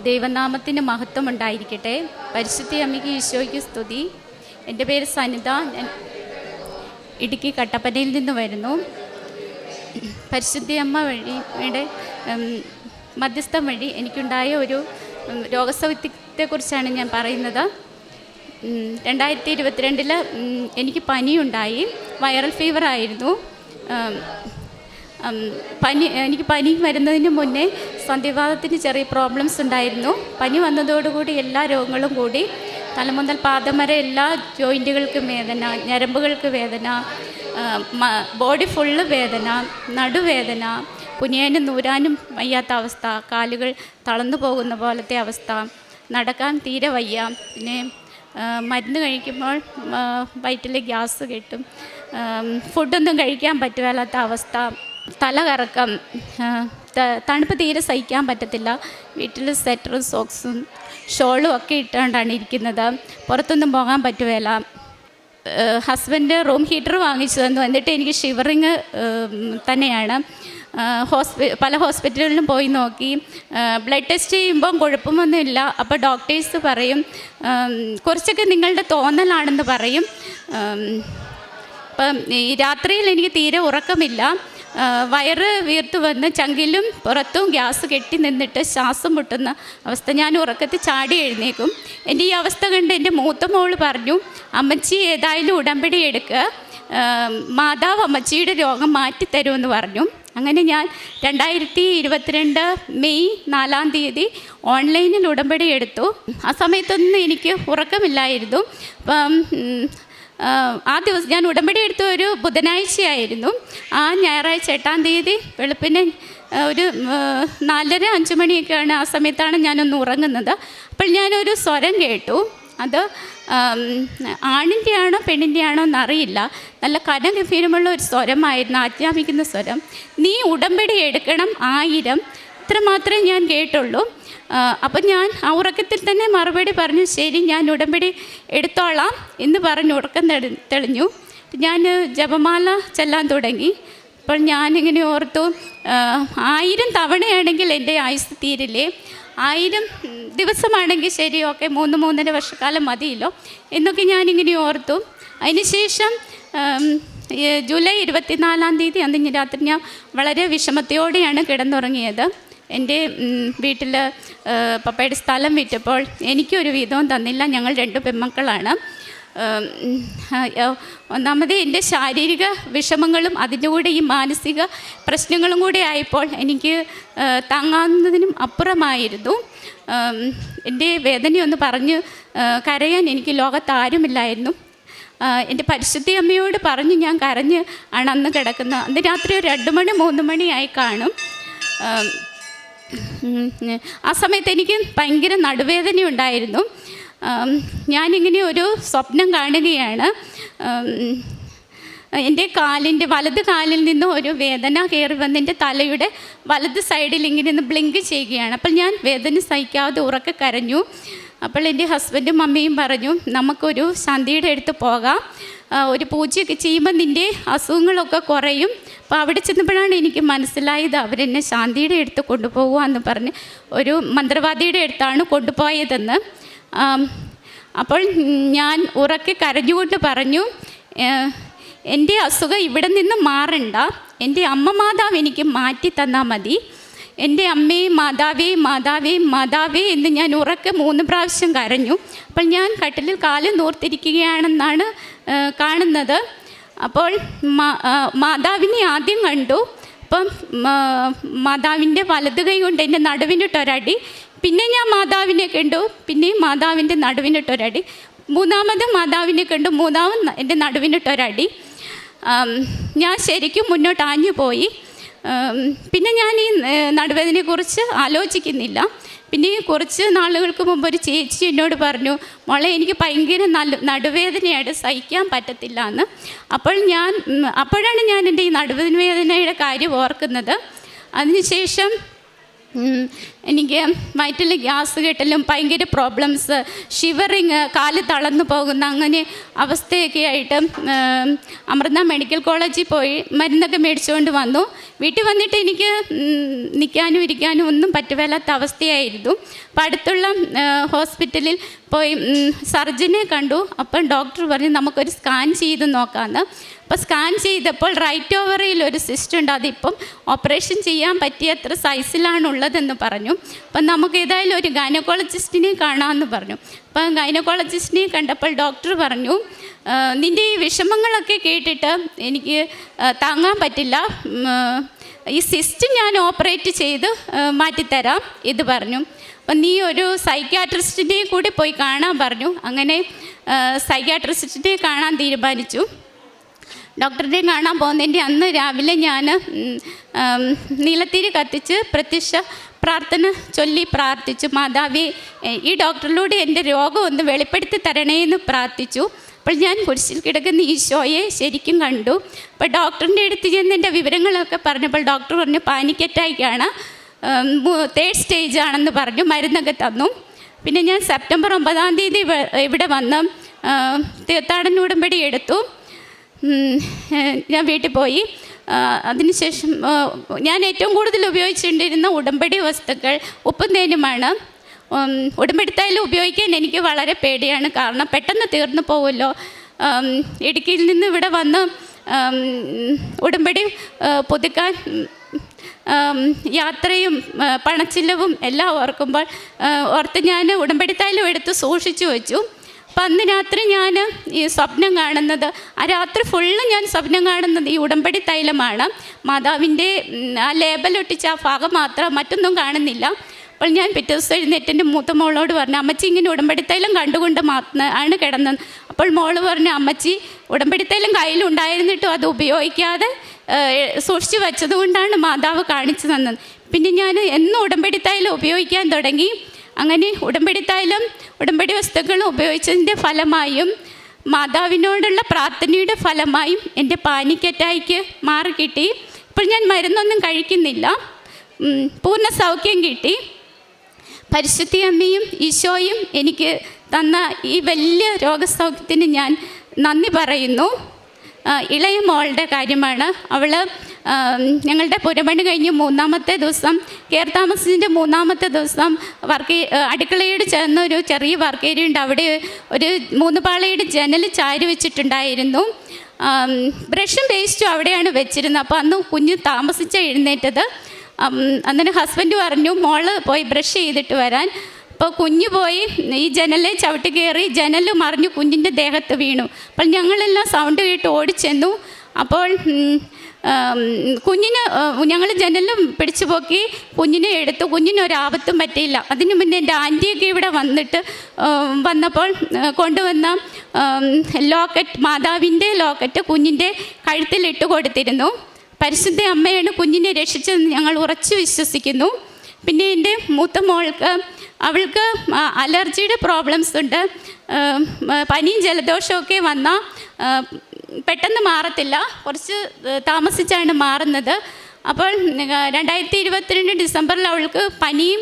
ദൈവനാമത്തിന് മഹത്വം ഉണ്ടായിരിക്കട്ടെ. പരിശുദ്ധ അമ്മയ്ക്ക് ഈശോയ്ക്ക് സ്തുതി. എൻ്റെ പേര് സനിത. ഞാൻ ഇടുക്കി കട്ടപ്പനയിൽ നിന്ന് വരുന്നു. പരിശുദ്ധ അമ്മ വഴിയുടെ മധ്യസ്ഥം വഴി എനിക്കുണ്ടായ ഒരു രോഗസൗഖ്യത്തെക്കുറിച്ചാണ് ഞാൻ പറയുന്നത്. 2022 എനിക്ക് പനിയുണ്ടായി. വൈറൽ ഫീവർ ആയിരുന്നു. എനിക്ക് പനി വരുന്നതിന് മുന്നേ സന്ധിവാതത്തിന് ചെറിയ പ്രോബ്ലംസ് ഉണ്ടായിരുന്നു. പനി വന്നതോടുകൂടി എല്ലാ രോഗങ്ങളും കൂടി തല മുതൽ പാദം വരെ എല്ലാ ജോയിൻറ്റുകൾക്കും വേദന, ഞരമ്പുകൾക്ക് വേദന, ബോഡി ഫുള്ള് വേദന, നടുവേദന, കുനിയാനും നൂരാനും വയ്യാത്ത അവസ്ഥ, കാലുകൾ തളർന്നു പോകുന്ന പോലത്തെ അവസ്ഥ, നടക്കാൻ തീരെ വയ്യ. പിന്നെ മരുന്ന് കഴിക്കുമ്പോൾ വയറ്റിൽ ഗ്യാസ് കെട്ടും, ഫുഡൊന്നും കഴിക്കാൻ പറ്റുകയില്ലാത്ത അവസ്ഥ, തലകറക്കം, തണുപ്പ് തീരെ സഹിക്കാൻ പറ്റത്തില്ല. വീട്ടിൽ സ്വെറ്ററും സോക്സും ഷോളും ഒക്കെ ഇട്ടുകൊണ്ടാണ് ഇരിക്കുന്നത്. പുറത്തൊന്നും പോകാൻ പറ്റുകയില്ല. ഹസ്ബൻഡ് റൂം ഹീറ്റർ വാങ്ങിച്ചു തന്നു. എന്നിട്ട് എനിക്ക് ഷിവറിങ് തന്നെയാണ്. പല ഹോസ്പിറ്റലുകളിലും പോയി നോക്കി. ബ്ലഡ് ടെസ്റ്റ് ചെയ്യുമ്പം കുഴപ്പമൊന്നുമില്ല. അപ്പോൾ ഡോക്ടേഴ്സ് പറയും കുറച്ചൊക്കെ നിങ്ങളുടെ തോന്നലാണെന്ന് പറയും. ഇപ്പം ഈ രാത്രിയിൽ എനിക്ക് തീരെ ഉറക്കമില്ല. വയറ് വീർത്ത് വന്ന് ചങ്കിലും പുറത്തും ഗ്യാസ് കെട്ടി നിന്നിട്ട് ശ്വാസം മുട്ടുന്ന അവസ്ഥ. ഞാൻ ഉറക്കത്തിൽ ചാടി എഴുന്നേക്കും. എൻ്റെ ഈ അവസ്ഥ കണ്ട് എൻ്റെ മൂത്ത മോള് പറഞ്ഞു, അമ്മച്ചി ഏതായാലും ഉടമ്പടി എടുക്കുക, മാതാവ് അമ്മച്ചിയുടെ രോഗം മാറ്റിത്തരുമെന്ന് പറഞ്ഞു. അങ്ങനെ ഞാൻ 2022 മെയ് 4 ഓൺലൈനിൽ ഉടമ്പടി എടുത്തു. ആ സമയത്തൊന്നും എനിക്ക് ഉറക്കമില്ലായിരുന്നു. അപ്പം ആ ദിവസം ഞാൻ ഉടമ്പടി എടുത്ത ഒരു ബുധനാഴ്ചയായിരുന്നു. ആ ഞായറാഴ്ച 8 വെളുപ്പിന് ഒരു 4:30-5 മണിയൊക്കെയാണ്. ആ സമയത്താണ് ഞാനൊന്ന് ഉറങ്ങുന്നത്. അപ്പോൾ ഞാനൊരു സ്വരം കേട്ടു. അത് ആണിൻ്റെ ആണോ പെണ്ണിൻ്റെ ആണോ എന്നറിയില്ല. നല്ല കനഗംഭീരമുള്ള ഒരു സ്വരമായിരുന്നു, ആജ്ഞാപിക്കുന്ന സ്വരം. നീ ഉടമ്പടി എടുക്കണം 1000. ഇത്ര മാത്രമേ ഞാൻ കേട്ടുള്ളൂ. അപ്പം ഞാൻ ആ ഉറക്കത്തിൽ തന്നെ മറുപടി പറഞ്ഞു, ശരി ഞാൻ ഉടമ്പടി എടുത്തോളാം എന്ന് പറഞ്ഞ് ഉറക്കം തെളിഞ്ഞു. ഞാൻ ജപമാല ചെല്ലാൻ തുടങ്ങി. അപ്പോൾ ഞാനിങ്ങനെ ഓർത്തു, 1000 തവണയാണെങ്കിൽ എൻ്റെ ആയുസ് തീരില്ലേ, 1000 ദിവസമാണെങ്കിൽ ശരി, ഓക്കെ, 3-3.5 വർഷക്കാലം മതിയല്ലോ എന്നൊക്കെ ഞാനിങ്ങനെ ഓർത്തു. അതിനുശേഷം ജൂലൈ 24 അന്ന് രാത്രി ഞാൻ വളരെ വിഷമത്തോടെയാണ് കിടന്നുറങ്ങിയത്. എൻ്റെ വീട്ടിൽ പപ്പയുടെ സ്ഥലം വിറ്റപ്പോൾ എനിക്കൊരു വീതവും തന്നില്ല. ഞങ്ങൾ 2 പെൺമക്കളാണ്. ഒന്നാമത് എൻ്റെ ശാരീരിക വിഷമങ്ങളും അതിൻ്റെ കൂടെ ഈ മാനസിക പ്രശ്നങ്ങളും കൂടെ ആയപ്പോൾ എനിക്ക് താങ്ങാവുന്നതിനും അപ്പുറമായിരുന്നു. എൻ്റെ വേദനയൊന്ന് പറഞ്ഞ് കരയാൻ എനിക്ക് ലോകത്താരുമില്ലായിരുന്നു. എൻ്റെ പരിശുദ്ധ അമ്മയോട് പറഞ്ഞ് ഞാൻ കരഞ്ഞ് ആണ് അന്ന് കിടക്കുന്നത്. അന്ന് രാത്രി ഒരു 2 മണി 3 മണിയായി കാണും. ആ സമയത്ത് എനിക്ക് ഭയങ്കര നടുവേദനയുണ്ടായിരുന്നു. ഞാനിങ്ങനെ ഒരു സ്വപ്നം കാണുകയാണ്. എൻ്റെ വലത് കാലിൽ നിന്ന് ഒരു വേദന കയറി വന്ന് എൻ്റെ തലയുടെ വലത് സൈഡിൽ ഇങ്ങനെ ഒന്ന് ബ്ലിങ്ക് ചെയ്യുകയാണ്. അപ്പോൾ ഞാൻ വേദന സഹിക്കാതെ ഉറക്കെ കരഞ്ഞു. അപ്പോൾ എൻ്റെ ഹസ്ബൻഡും മമ്മിയും പറഞ്ഞു, നമുക്കൊരു ശാന്തിയുടെ അടുത്ത് പോകാം, ഒരു പൂജയൊക്കെ ചെയ്യുമ്പോൾ നിൻ്റെ അസുഖങ്ങളൊക്കെ കുറയും. അപ്പോൾ അവിടെ ചെന്നപ്പോഴാണ് എനിക്ക് മനസ്സിലായത് അവരെന്നെ ശാന്തിയുടെ അടുത്ത് കൊണ്ടുപോകുക എന്ന് പറഞ്ഞ് ഒരു മന്ത്രവാദിയുടെ അടുത്താണ് കൊണ്ടുപോയതെന്ന്. അപ്പോൾ ഞാൻ ഉറക്കെ കരഞ്ഞുകൊണ്ട് പറഞ്ഞു, എൻ്റെ അസുഖം ഇവിടെ നിന്ന് മാറണ്ട, എൻ്റെ അമ്മ മാതാവ് എനിക്ക് മാറ്റി തന്നാൽ മതി. എൻ്റെ അമ്മയെ മാതാവേ മാതാവേ മാതാവേ എന്ന് ഞാൻ ഉറക്കെ 3 പ്രാവശ്യം കരഞ്ഞു. അപ്പോൾ ഞാൻ കട്ടിലിൽ കാല് നൂർത്തിരിക്കുകയാണെന്നാണ് കാണുന്നത്. അപ്പോൾ മാതാവിനെ ആദ്യം കണ്ടു. അപ്പം മാതാവിൻ്റെ വലത് കൈ കൊണ്ട് എൻ്റെ നടുവിനിട്ടൊരടി. പിന്നെ ഞാൻ മാതാവിനെ കണ്ടു. പിന്നെയും മാതാവിൻ്റെ നടുവിനിട്ടൊരടി. മൂന്നാമത് മാതാവിനെ കണ്ടു. മൂന്നാമത് എൻ്റെ നടുവിനിട്ടൊരടി. ഞാൻ ശരിക്കും മുന്നോട്ട് ആഞ്ഞു പോയി. പിന്നെ ഞാൻ ഈ നടുവേദനയെക്കുറിച്ച് ആലോചിക്കുന്നില്ല. പിന്നെ കുറച്ച് നാളുകൾക്ക് മുമ്പ് ഒരു ചേച്ചി എന്നോട് പറഞ്ഞു, മോളെ എനിക്ക് ഭയങ്കര നടുവേദനയായിട്ട് സഹിക്കാൻ പറ്റത്തില്ല എന്ന്. അപ്പോഴാണ് ഞാൻ എൻ്റെ ഈ നടുവേദനയുടെ കാര്യം ഓർക്കുന്നത്. അതിനുശേഷം എനിക്ക് വയറ്റിൽ ഗ്യാസ് കെട്ടലും ഭയങ്കര പ്രോബ്ലംസ്, ഷിവറിങ്, കാല് തളർന്നു പോകുന്ന അങ്ങനെ അവസ്ഥയൊക്കെ ആയിട്ട് അമൃത മെഡിക്കൽ കോളേജിൽ പോയി മരുന്നൊക്കെ മേടിച്ചുകൊണ്ട് വന്നു. വീട്ടിൽ വന്നിട്ട് എനിക്ക് നിൽക്കാനും ഇരിക്കാനും ഒന്നും പറ്റുവല്ലാത്ത അവസ്ഥയായിരുന്നു. അപ്പം അടുത്തുള്ള ഹോസ്പിറ്റലിൽ പോയി സർജനെ കണ്ടു. അപ്പം ഡോക്ടർ പറഞ്ഞു നമുക്കൊരു സ്കാൻ ചെയ്ത് നോക്കാമെന്ന്. അപ്പോൾ സ്കാൻ ചെയ്തപ്പോൾ റൈറ്റ് ഓവറിൽ ഒരു സിസ്റ്റ് ഉണ്ട്, അതിപ്പം ഓപ്പറേഷൻ ചെയ്യാൻ പറ്റിയത്ര സൈസിലാണുള്ളതെന്ന് പറഞ്ഞു. അപ്പം നമുക്ക് ഏതായാലും ഒരു ഗൈനക്കോളജിസ്റ്റിനെ കാണാമെന്ന് പറഞ്ഞു. അപ്പം ഗൈനക്കോളജിസ്റ്റിനെ കണ്ടപ്പോൾ ഡോക്ടർ പറഞ്ഞു, നിൻ്റെ ഈ വിഷമങ്ങളൊക്കെ കേട്ടിട്ട് എനിക്ക് താങ്ങാൻ പറ്റില്ല, ഈ സിസ്റ്റ് ഞാൻ ഓപ്പറേറ്റ് ചെയ്ത് മാറ്റിത്തരാം ഇത് പറഞ്ഞു. അപ്പം നീ ഒരു സൈക്യാട്രിസ്റ്റിനെ കൂടി പോയി കാണാൻ പറഞ്ഞു. അങ്ങനെ സൈക്യാട്രിസ്റ്റിനെ കാണാൻ തീരുമാനിച്ചു. ഡോക്ടറിനെ കാണാൻ പോകുന്നതിൻ്റെ അന്ന് രാവിലെ ഞാൻ നീലത്തിരി കത്തിച്ച് പ്രത്യക്ഷ പ്രാർത്ഥന ചൊല്ലി പ്രാർത്ഥിച്ചു. മാതാവേ, ഈ ഡോക്ടറിലൂടെ എൻ്റെ രോഗം ഒന്ന് വെളിപ്പെടുത്തി തരണേ എന്ന് പ്രാർത്ഥിച്ചു. അപ്പോൾ ഞാൻ കുരിശിൽ കിടക്കുന്ന ഈശോയെ ശരിക്കും കണ്ടു. അപ്പോൾ ഡോക്ടറിൻ്റെ അടുത്ത് ചെന്ന് എൻ്റെ വിവരങ്ങളൊക്കെ പറഞ്ഞപ്പോൾ ഡോക്ടർ പറഞ്ഞു പാനിക് അറ്റാക്കാണ്, 3rd സ്റ്റേജ് ആണെന്ന് പറഞ്ഞു. മരുന്നൊക്കെ തന്നു. പിന്നെ ഞാൻ സെപ്റ്റംബർ 9 ഇവിടെ വന്ന് തീർത്ഥാടന ഉടമ്പടി എടുത്തു. ഞാൻ വീട്ടിൽ പോയി. അതിനുശേഷം ഞാൻ ഏറ്റവും കൂടുതൽ ഉപയോഗിച്ചുകൊണ്ടിരുന്ന ഉടമ്പടി വസ്തുക്കൾ ഉപ്പും തേനുമാണ്. ഉടമ്പടിത്തായാലും ഉപയോഗിക്കാൻ എനിക്ക് വളരെ പേടിയാണ്, കാരണം പെട്ടെന്ന് തീർന്നു പോകുമല്ലോ. ഇടുക്കിയിൽ നിന്ന് ഇവിടെ വന്ന് ഉടമ്പടി പുതുക്കാൻ യാത്രയും പണച്ചിലവും എല്ലാം ഓർത്ത് ഞാൻ ഉടമ്പടിത്തായാലും എടുത്ത് സൂക്ഷിച്ചു വെച്ചു. അപ്പം അന്ന് രാത്രി ഞാൻ ഈ സ്വപ്നം കാണുന്നത്, ആ രാത്രി ഫുള്ള് ഞാൻ സ്വപ്നം കാണുന്നത് ഈ ഉടമ്പടി തൈലമാണ്. മാതാവിൻ്റെ ആ ലേബലൊട്ടിച്ച ആ ഭാഗം മാത്രം, മറ്റൊന്നും കാണുന്നില്ല. അപ്പോൾ ഞാൻ പിറ്റേ ദിവസം എഴുന്നേറ്റ് എൻ്റെ മൂത്ത മോളോട് പറഞ്ഞു, അമ്മച്ചി ഇങ്ങനെ ഉടമ്പടി തൈലം കണ്ടുകൊണ്ട് ആണ് കിടന്നത്. അപ്പോൾ മോള് പറഞ്ഞു, അമ്മച്ചി ഉടമ്പടി തൈലം കയ്യിലുണ്ടായിരുന്നിട്ടും അത് ഉപയോഗിക്കാതെ സൂക്ഷിച്ച് വെച്ചതുകൊണ്ടാണ് മാതാവ് കാണിച്ചു തന്നത്. പിന്നെ ഞാൻ എന്നും ഉടമ്പടി തൈലം ഉപയോഗിക്കാൻ തുടങ്ങി. അങ്ങനെ ഉടമ്പടി തൈലം ഉടമ്പടി വസ്തുക്കളും ഉപയോഗിച്ചതിൻ്റെ ഫലമായും മാതാവിനോടുള്ള പ്രാർത്ഥനയുടെ ഫലമായും എൻ്റെ പാനിക് അറ്റാക്ക് മാറിക്കിട്ടി. ഇപ്പോൾ ഞാൻ മരുന്നൊന്നും കഴിക്കുന്നില്ല, പൂർണ്ണ സൗഖ്യം കിട്ടി. പരിശുദ്ധ അമ്മയും ഈശോയും എനിക്ക് തന്ന ഈ വലിയ രോഗസൗഖ്യത്തിന് ഞാൻ നന്ദി പറയുന്നു. ഇളയ മോളുടെ കാര്യമാണ്. അവൾ ഞങ്ങളുടെ പുരപണി കഴിഞ്ഞ് 3-ാമത്തെ ദിവസം, കെയർ താമസത്തിൻ്റെ 3-ാമത്തെ ദിവസം അടുക്കളയോട് ചേർന്ന ഒരു ചെറിയ വർക്ക് ഏരിയ ഉണ്ട്, അവിടെ ഒരു 3 പാളയുടെ ജനൽ ചാരി വെച്ചിട്ടുണ്ടായിരുന്നു. ബ്രഷും പേസ്റ്റും അവിടെയാണ് വെച്ചിരുന്നത്. അപ്പോൾ അന്ന് കുഞ്ഞ് താമസിച്ച എഴുന്നേറ്റത്. അന്നേരം ഹസ്ബൻഡ് പറഞ്ഞു മോള് പോയി ബ്രഷ് ചെയ്തിട്ട് വരാൻ. അപ്പോൾ കുഞ്ഞ് പോയി ഈ ജനലെ ചവിട്ടി കയറി ജനൽ മറിഞ്ഞു കുഞ്ഞിൻ്റെ ദേഹത്ത് വീണു. അപ്പോൾ ഞങ്ങളെല്ലാം സൗണ്ട് കേട്ട് ഓടിച്ചെന്നു. അപ്പോൾ കുഞ്ഞിന് ഞങ്ങൾ ജനലും പിടിച്ചു പോക്കി കുഞ്ഞിനെ എടുത്തു. കുഞ്ഞിനൊരാപത്തും പറ്റിയില്ല. അതിന് മുന്നേ എൻ്റെ ആൻറ്റിയൊക്കെ ഇവിടെ വന്നപ്പോൾ കൊണ്ടുവന്ന ലോക്കറ്റ്, മാതാവിൻ്റെ ലോക്കറ്റ് കുഞ്ഞിൻ്റെ കഴുത്തിലിട്ട് കൊടുത്തിരുന്നു. പരിശുദ്ധ അമ്മയാണ് കുഞ്ഞിനെ രക്ഷിച്ചതെന്ന് ഞങ്ങൾ ഉറച്ചു വിശ്വസിക്കുന്നു. പിന്നെ എൻ്റെ മൂത്ത മോൾക്ക്, അവൾക്ക് അലർജിയുടെ പ്രോബ്ലംസ് ഉണ്ട്. പനിയും ജലദോഷമൊക്കെ വന്നാൽ പെട്ടെന്ന് മാറത്തില്ല, കുറച്ച് താമസിച്ചാണ് മാറുന്നത്. അപ്പോൾ 2022 ഡിസംബറിൽ അവൾക്ക് പനിയും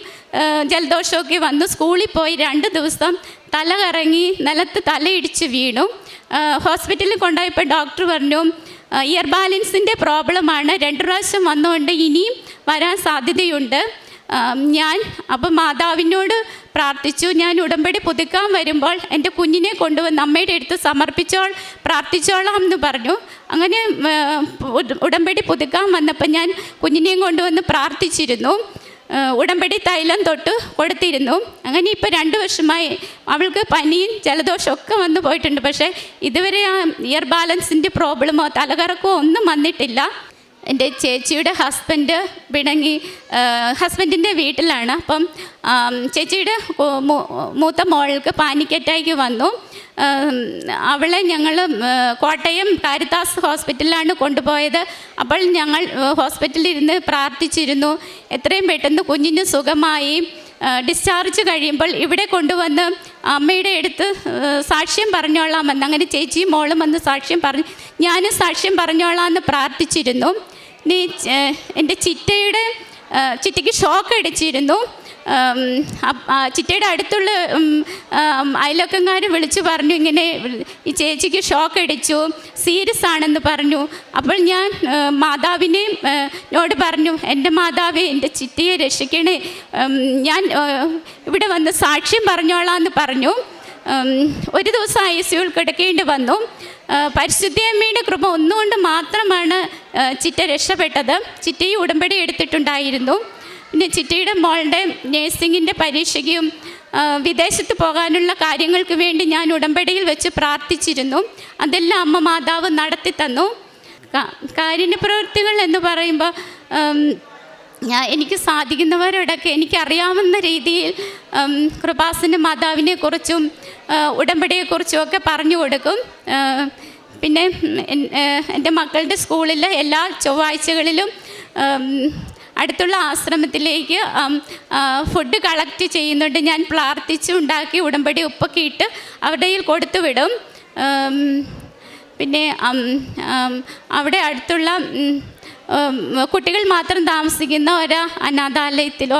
ജലദോഷമൊക്കെ വന്നു. സ്കൂളിൽ പോയി 2 ദിവസം തല കറങ്ങി നിലത്ത് തലയിടിച്ച് വീണു. ഹോസ്പിറ്റലിൽ കൊണ്ടുപോയപ്പോൾ ഡോക്ടർ പറഞ്ഞു ഇയർ ബാലൻസിൻ്റെ പ്രോബ്ലമാണ്, 2 പ്രാവശ്യം വന്നുകൊണ്ട് ഇനിയും വരാൻ സാധ്യതയുണ്ട്. ഞാൻ അപ്പം മാതാവിനോട് പ്രാർത്ഥിച്ചു, ഞാൻ ഉടമ്പടി പുതുക്കാൻ വരുമ്പോൾ എൻ്റെ കുഞ്ഞിനെ കൊണ്ടുവന്ന് അമ്മയുടെ അടുത്ത് പ്രാർത്ഥിച്ചോളാം എന്ന് പറഞ്ഞു. അങ്ങനെ ഉടമ്പടി പുതുക്കാൻ വന്നപ്പോൾ ഞാൻ കുഞ്ഞിനെയും കൊണ്ടുവന്ന് പ്രാർത്ഥിച്ചിരുന്നു. ഉടമ്പടി തൈലം തൊട്ട് കൊടുത്തിരുന്നു. അങ്ങനെ ഇപ്പോൾ 2 വർഷമായി അവൾക്ക് പനിയും ജലദോഷമൊക്കെ വന്നു പോയിട്ടുണ്ട്. പക്ഷേ ഇതുവരെ ആ ഇയർ ബാലൻസിൻ്റെ പ്രോബ്ലമോ തലകറക്കമോ ഒന്നും വന്നിട്ടില്ല. എൻ്റെ ചേച്ചിയുടെ ഹസ്ബൻഡ് ഹസ്ബൻഡിൻ്റെ വീട്ടിലാണ്. അപ്പം ചേച്ചിയുടെ മൂത്ത മോൾക്ക് പാനിക് അറ്റാക്ക് വന്നു. അവളെ ഞങ്ങൾ കോട്ടയം കാരിത്താസ് ഹോസ്പിറ്റലിലാണ് കൊണ്ടുപോയത്. അപ്പോൾ ഞങ്ങൾ ഹോസ്പിറ്റലിൽ ഇരുന്ന് പ്രാർത്ഥിച്ചിരുന്നു, എത്രയും പെട്ടെന്ന് കുഞ്ഞിന് സുഖമായി ഡിസ്ചാർജ് കഴിയുമ്പോൾ ഇവിടെ കൊണ്ടുവന്ന് അമ്മയുടെ അടുത്ത് സാക്ഷ്യം പറഞ്ഞോളാമെന്ന്. അങ്ങനെ ചേച്ചിയും മോളും വന്ന് സാക്ഷ്യം പറഞ്ഞു, ഞാനും സാക്ഷ്യം പറഞ്ഞോളാമെന്ന് പ്രാർത്ഥിച്ചിരുന്നു. എൻ്റെ ചിറ്റയുടെ ചിറ്റയ്ക്ക് ഷോക്ക് അടിച്ചിരുന്നു. ചിറ്റയുടെ അടുത്തുള്ള അയൽവക്കക്കാർ വിളിച്ചു പറഞ്ഞു, ഇങ്ങനെ ഈ ചേച്ചിക്ക് ഷോക്ക് അടിച്ചു, സീരിയസ് ആണെന്ന് പറഞ്ഞു. അപ്പോൾ ഞാൻ മാതാവിനോട് പറഞ്ഞു, എൻ്റെ മാതാവേ, എൻ്റെ ചിറ്റയെ രക്ഷിക്കണേ, ഞാൻ ഇവിടെ വന്ന് സാക്ഷ്യം പറഞ്ഞോളാമെന്ന് പറഞ്ഞു. ഒരു ദിവസം ICUവിൽ കിടക്കേണ്ടി വന്നു. പരിശുദ്ധയമ്മയുടെ കൃപ ഒന്നുകൊണ്ട് മാത്രമാണ് ചിറ്റ രക്ഷപ്പെട്ടത്. ചിറ്റയും ഉടമ്പടി എടുത്തിട്ടുണ്ടായിരുന്നു. പിന്നെ ചിറ്റയുടെ മോളുടെ നേഴ്സിങ്ങിൻ്റെ പരീക്ഷയ്ക്കും വിദേശത്ത് പോകാനുള്ള കാര്യങ്ങൾക്ക് വേണ്ടി ഞാൻ ഉടമ്പടിയിൽ വെച്ച് പ്രാർത്ഥിച്ചിരുന്നു. അതെല്ലാം അമ്മ മാതാവ് നടത്തി തന്നു. കാരുണ്യപ്രവൃത്തികൾ എന്ന് പറയുമ്പോൾ എനിക്ക് സാധിക്കുന്നവരോടൊക്കെ എനിക്കറിയാവുന്ന രീതിയിൽ കൃപാസന മാതാവിനെക്കുറിച്ചും ഉടമ്പടിയെക്കുറിച്ചും ഒക്കെ പറഞ്ഞു കൊടുക്കും. പിന്നെ എൻ്റെ മക്കളുടെ സ്കൂളിൽ എല്ലാ ചൊവ്വാഴ്ചകളിലും അടുത്തുള്ള ആശ്രമത്തിലേക്ക് ഫുഡ് കളക്ട് ചെയ്യുന്നുണ്ട്. ഞാൻ പ്രാർത്ഥിച്ച് ഉണ്ടാക്കി ഉടമ്പടി ഉപ്പൊക്കെ ഇട്ട് അവരുടെ കയ്യിൽ കൊടുത്തു വിടും. പിന്നെ അവിടെ അടുത്തുള്ള കുട്ടികൾ മാത്രം താമസിക്കുന്ന ഒരു അനാഥാലയത്തിൽ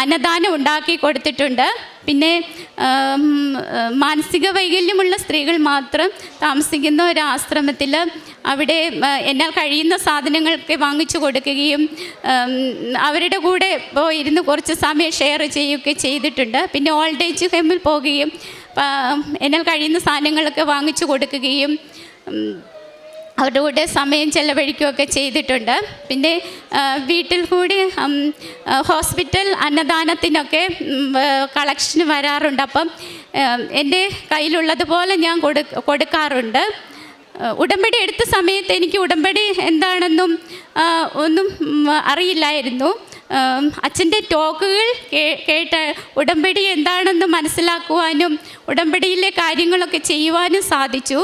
അന്നദാനം ഉണ്ടാക്കി കൊടുത്തിട്ടുണ്ട്. പിന്നെ മാനസിക വൈകല്യമുള്ള സ്ത്രീകൾ മാത്രം താമസിക്കുന്ന ഒരു ആശ്രമത്തിൽ അവിടെ എന്നാൽ കഴിയുന്ന സാധനങ്ങളൊക്കെ വാങ്ങിച്ചു കൊടുക്കുകയും അവരുടെ കൂടെ ഇരുന്ന് കുറച്ച് സമയം ഷെയർ ചെയ്യുകയൊക്കെ ചെയ്തിട്ടുണ്ട്. പിന്നെ ഓൾഡ് ഏജ് ഹോമിൽ പോവുകയും എന്നാൽ കഴിയുന്ന സാധനങ്ങളൊക്കെ വാങ്ങിച്ചു കൊടുക്കുകയും അവരുടെ കൂടെ സമയം ചെലവഴിക്കുകയൊക്കെ ചെയ്തിട്ടുണ്ട്. പിന്നെ വീട്ടിൽ കൂടി ഹോസ്പിറ്റൽ അന്നദാനത്തിനൊക്കെ കളക്ഷന് വരാറുണ്ട്. അപ്പം എൻ്റെ കയ്യിലുള്ളതുപോലെ ഞാൻ കൊടുക്കാറുണ്ട്. ഉടമ്പടി എടുത്ത സമയത്ത് എനിക്ക് ഉടമ്പടി എന്താണെന്നും ഒന്നും അറിയില്ലായിരുന്നു. അച്ഛൻ്റെ ടോക്കുകൾ കേട്ട് ഉടമ്പടി എന്താണെന്ന് മനസ്സിലാക്കുവാനും ഉടമ്പടിയിലെ കാര്യങ്ങളൊക്കെ ചെയ്യുവാനും സാധിച്ചു.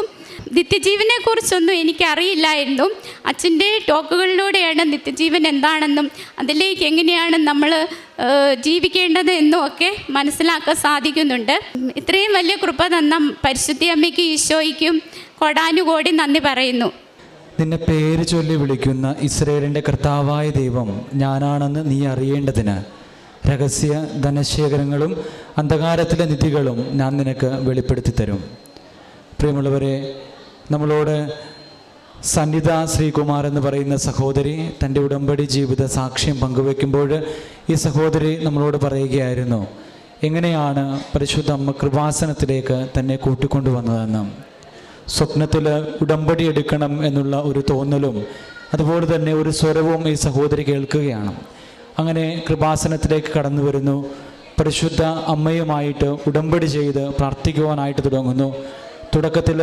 നിത്യജീവനെക്കുറിച്ചൊന്നും എനിക്കറിയില്ലായിരുന്നു. അച്ഛൻ്റെ ടോക്കുകളിലൂടെയാണ് നിത്യജീവൻ എന്താണെന്നും അതിലേക്ക് എങ്ങനെയാണ് നമ്മൾ ജീവിക്കേണ്ടത് എന്നും ഒക്കെ മനസ്സിലാക്കാൻ സാധിക്കുന്നുണ്ട്. ഇത്രയും വലിയ കൃപ തന്ന പരിശുദ്ധ അമ്മയ്ക്ക് ഈശോയ്ക്കും കോടാനുകോടി നന്ദി പറയുന്നു. നിന്നെ പേര് ചൊല്ലി വിളിക്കുന്ന ഇസ്രായേലിൻ്റെ കർത്താവായ ദൈവം ഞാനാണെന്ന് നീ അറിയേണ്ടതിന് രഹസ്യ ധനശേഖരങ്ങളും അന്ധകാരത്തിലെ നിധികളും ഞാൻ നിനക്ക് വെളിപ്പെടുത്തി തരും. പ്രിയമുള്ളവരെ, നമ്മളോട് സന്നിധ ശ്രീകുമാർ എന്ന് പറയുന്ന സഹോദരി തൻ്റെ ഉടമ്പടി ജീവിത സാക്ഷ്യം പങ്കുവെക്കുമ്പോൾ ഈ സഹോദരി നമ്മളോട് പറയുകയായിരുന്നു എങ്ങനെയാണ് പരിശുദ്ധ അമ്മ കൃപാസനത്തിലേക്ക് തന്നെ കൂട്ടിക്കൊണ്ടുവന്നതെന്ന്. സ്വപ്നത്തിൽ ഉടമ്പടി എടുക്കണം എന്നുള്ള ഒരു തോന്നലും അതുപോലെ തന്നെ ഒരു സ്വരവും ഈ സഹോദരി കേൾക്കുകയാണ്. അങ്ങനെ കൃപാസനത്തിലേക്ക് കടന്നു വരുന്നു. പരിശുദ്ധ അമ്മയുമായിട്ട് ഉടമ്പടി ചെയ്ത് പ്രാർത്ഥിക്കുവാനായിട്ട് തുടങ്ങുന്നു. തുടക്കത്തിൽ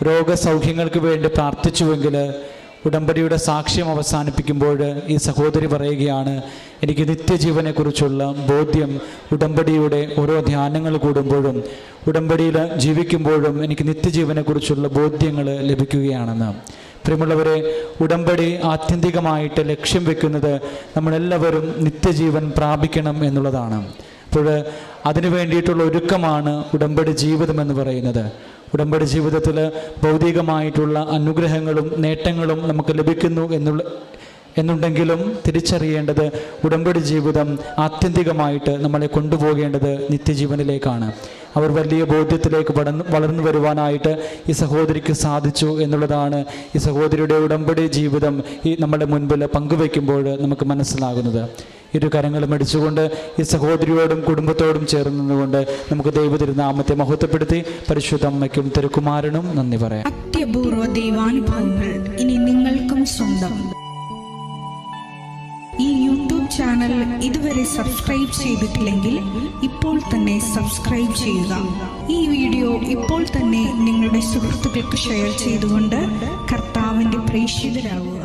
രോഗസൗഖ്യങ്ങൾക്ക് വേണ്ടി പ്രാർത്ഥിച്ചുവെങ്കിൽ ഉടമ്പടിയുടെ സാക്ഷ്യം അവസാനിപ്പിക്കുമ്പോൾ ഈ സഹോദരി പറയുകയാണ്, എനിക്ക് നിത്യജീവനെക്കുറിച്ചുള്ള ബോധ്യം ഉടമ്പടിയുടെ ഓരോ ധ്യാനങ്ങൾ കൂടുമ്പോഴും ഉടമ്പടിയിൽ ജീവിക്കുമ്പോഴും എനിക്ക് നിത്യജീവനെക്കുറിച്ചുള്ള ബോധ്യങ്ങൾ ലഭിക്കുകയാണെന്ന്. പ്രിയമുള്ളവരെ, ഉടമ്പടി ആത്യന്തികമായിട്ട് ലക്ഷ്യം വെക്കുന്നത് നമ്മളെല്ലാവരും നിത്യജീവൻ പ്രാപിക്കണം എന്നുള്ളതാണ്. അപ്പോൾ അതിനു വേണ്ടിയിട്ടുള്ള ഒരുക്കമാണ് ഉടമ്പടി ജീവിതം എന്ന് പറയുന്നത്. ഉടമ്പടി ജീവിതത്തിൽ ഭൗതികമായിട്ടുള്ള അനുഗ്രഹങ്ങളും നേട്ടങ്ങളും നമുക്ക് ലഭിക്കുന്നു എന്നുണ്ടെങ്കിലും തിരിച്ചറിയേണ്ടത് ഉടമ്പടി ജീവിതം ആത്യന്തികമായിട്ട് നമ്മളെ കൊണ്ടുപോകേണ്ടത് നിത്യജീവനിലേക്കാണ്. അവർ വലിയ ബോധ്യത്തിലേക്ക് വളർന്നു വരുവാനായിട്ട് ഈ സഹോദരിക്ക് സാധിച്ചു എന്നുള്ളതാണ് ഈ സഹോദരിയുടെ ഉടമ്പടി ജീവിതം ഈ നമ്മുടെ മുൻപിൽ പങ്കുവയ്ക്കുമ്പോൾ നമുക്ക് മനസ്സിലാകുന്നത്. ഇരു കരങ്ങളും അടിച്ചുകൊണ്ട് ഈ സഹോദരിയോടും കുടുംബത്തോടും ചേർന്നുകൊണ്ട് നമുക്ക് ദൈവതിരുനാമത്തെ മഹത്വപ്പെടുത്തി പരിശുദ്ധ അമ്മയ്ക്കും തിരുക്കുമാരനും നന്ദി പറയാം. അത്യപൂർവ ദൈവാനുഭവങ്ങൾ ഇനി നിങ്ങൾക്കും സ്വന്തം. ഈ യൂട്യൂബ് ചാനൽ ഇതുവരെ സബ്സ്ക്രൈബ് ചെയ്തിട്ടില്ലെങ്കിൽ ഇപ്പോൾ തന്നെ സബ്സ്ക്രൈബ് ചെയ്യുക. ഈ വീഡിയോ ഇപ്പോൾ തന്നെ നിങ്ങളുടെ സുഹൃത്തുക്കൾക്ക് ഷെയർ ചെയ്തുകൊണ്ട് കർത്താവിൻ്റെ പ്രേക്ഷിതരാകുക.